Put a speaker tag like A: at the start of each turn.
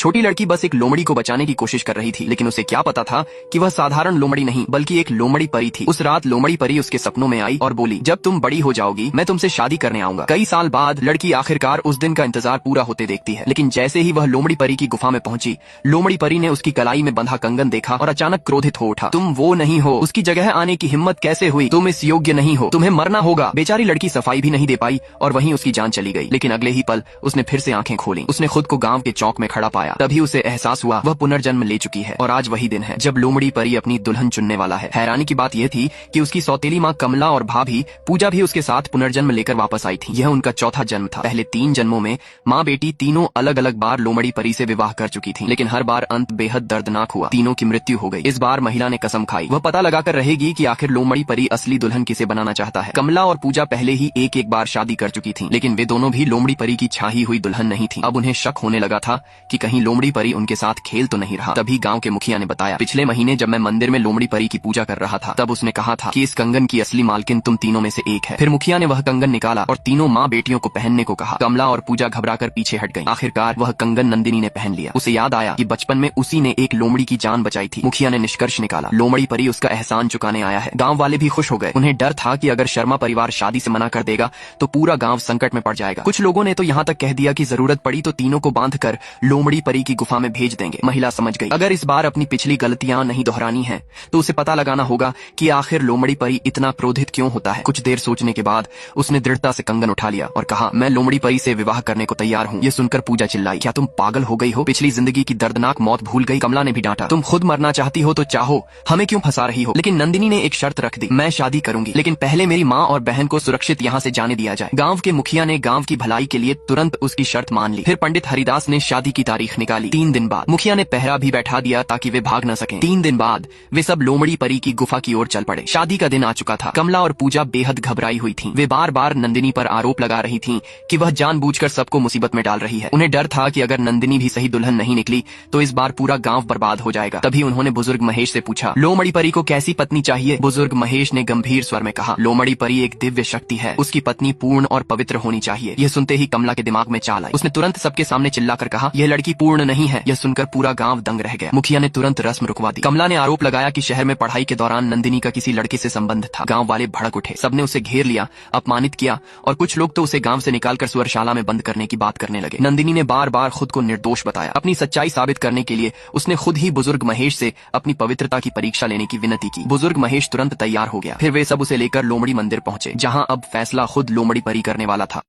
A: छोटी लड़की बस एक लोमड़ी को बचाने की कोशिश कर रही थी, लेकिन उसे क्या पता था कि वह साधारण लोमड़ी नहीं बल्कि एक लोमड़ी परी थी। उस रात लोमड़ी परी उसके सपनों में आई और बोली, जब तुम बड़ी हो जाओगी मैं तुमसे शादी करने आऊंगा। कई साल बाद लड़की आखिरकार उस दिन का इंतजार पूरा होते देखती है, लेकिन जैसे ही वह लोमड़ी परी की गुफा में पहुंची, लोमड़ी परी ने उसकी कलाई में बंधा कंगन देखा और अचानक क्रोधित हो उठा। तुम वो नहीं हो, उसकी जगह आने की हिम्मत कैसे हुई? तुम इस योग्य नहीं हो, तुम्हें मरना होगा। बेचारी लड़की सफाई भी नहीं दे पाई और वहीं उसकी जान चली गई। लेकिन अगले ही पल उसने फिर से आंखें खोली। उसने खुद को गांव के चौक में खड़ा पाया। तभी उसे एहसास हुआ वह पुनर्जन्म ले चुकी है और आज वही दिन है जब लोमड़ी परी अपनी दुल्हन चुनने वाला है। हैरानी की बात यह थी कि उसकी सौतेली माँ कमला और भाभी पूजा भी उसके साथ पुनर्जन्म लेकर वापस आई थी। यह उनका चौथा जन्म था। पहले 3 जन्मों में माँ बेटी तीनों अलग अलग बार लोमड़ी परी से विवाह कर चुकी थी, लेकिन हर बार अंत बेहद दर्दनाक हुआ। तीनों की मृत्यु हो गई। इस बार महिला ने कसम खाई, वह पता लगाकर रहेगी कि आखिर लोमड़ी परी असली दुल्हन किसे बनाना चाहता है। कमला और पूजा पहले ही एक बार शादी कर चुकी थी, लेकिन वे दोनों भी लोमड़ी परी की छाही हुई दुल्हन नहीं थी। अब उन्हें शक होने लगा था कि कहीं लोमड़ी परी उनके साथ खेल तो नहीं रहा। तभी गांव के मुखिया ने बताया, पिछले महीने जब मैं मंदिर में लोमड़ी परी की पूजा कर रहा था, तब उसने कहा था कि इस कंगन की असली मालकिन तुम तीनों में से एक है। फिर मुखिया ने वह कंगन निकाला और तीनों माँ बेटियों को पहनने को कहा। कमला और पूजा घबराकर पीछे हट गईं। आखिरकार वह कंगन नंदिनी ने पहन लिया। उसे याद आया कि बचपन में उसी ने एक लोमड़ी की जान बचाई थी। मुखिया ने निष्कर्ष निकाला, लोमड़ी परी उसका एहसान चुकाने आया है। गाँव वाले भी खुश हो गए। उन्हें डर था कि अगर शर्मा परिवार शादी से मना कर देगा तो पूरा गाँव संकट में पड़ जाएगा। कुछ लोगों ने तो यहाँ तक कह दिया कि जरूरत पड़ी तो तीनों को बांधकर लोमड़ी परी की गुफा में भेज देंगे। महिला समझ गई, अगर इस बार अपनी पिछली गलतियां नहीं दोहरानी है तो उसे पता लगाना होगा कि आखिर लोमड़ी परी इतना क्रोधित क्यों होता है। कुछ देर सोचने के बाद उसने दृढ़ता से कंगन उठा लिया और कहा, मैं लोमड़ी परी से विवाह करने को तैयार हूँ। ये सुनकर पूजा चिल्लाई, क्या तुम पागल हो गई हो? पिछली जिंदगी की दर्दनाक मौत भूल गई? कमला ने भी डांटा, तुम खुद मरना चाहती हो तो चाहो, हमें क्यों फंसा रही हो? लेकिन नंदिनी ने एक शर्त रख दी, मैं शादी करूंगी, लेकिन पहले मेरी माँ और बहन को सुरक्षित यहाँ से जाने दिया जाए। गाँव के मुखिया ने गाँव की भलाई के लिए तुरंत उसकी शर्त मान ली। फिर पंडित हरिदास ने शादी की तारीख निकाली। 3 दिन बाद मुखिया ने पहरा भी बैठा दिया ताकि वे भाग न सकें। 3 दिन बाद वे सब लोमड़ी परी की गुफा की ओर चल पड़े। शादी का दिन आ चुका था। कमला और पूजा बेहद घबराई हुई थीं। वे बार बार नंदिनी पर आरोप लगा रही थीं कि वह जानबूझकर सबको मुसीबत में डाल रही है। उन्हें डर था कि अगर नंदिनी भी सही दुल्हन नहीं निकली तो इस बार पूरा गांव बर्बाद हो जाएगा। तभी उन्होंने बुजुर्ग महेश से पूछा, लोमड़ी परी को कैसी पत्नी चाहिए? बुजुर्ग महेश ने गंभीर स्वर में कहा, लोमड़ी परी एक दिव्य शक्ति है, उसकी पत्नी पूर्ण और पवित्र होनी चाहिए। यह सुनते ही कमला के दिमाग में चाल आई। उसने तुरंत सबके सामने चिल्लाकर कहा, यह लड़की पूर्ण नहीं है। यह सुनकर पूरा गांव दंग रह गया। मुखिया ने तुरंत रस्म रुकवा दी। कमला ने आरोप लगाया कि शहर में पढ़ाई के दौरान नंदिनी का किसी लड़के से संबंध था। गांव वाले भड़क उठे। सबने उसे घेर लिया, अपमानित किया और कुछ लोग तो उसे गांव से निकालकर सुअरशाला में बंद करने की बात करने लगे। नंदिनी ने बार बार खुद को निर्दोष बताया। अपनी सच्चाई साबित करने के लिए उसने खुद ही बुजुर्ग महेश से अपनी पवित्रता की परीक्षा लेने की विनती की। बुजुर्ग महेश तुरंत तैयार हो गया। फिर वे सब उसे लेकर लोमड़ी मंदिर पहुंचे, जहां अब फैसला खुद लोमड़ी परी करने वाला था।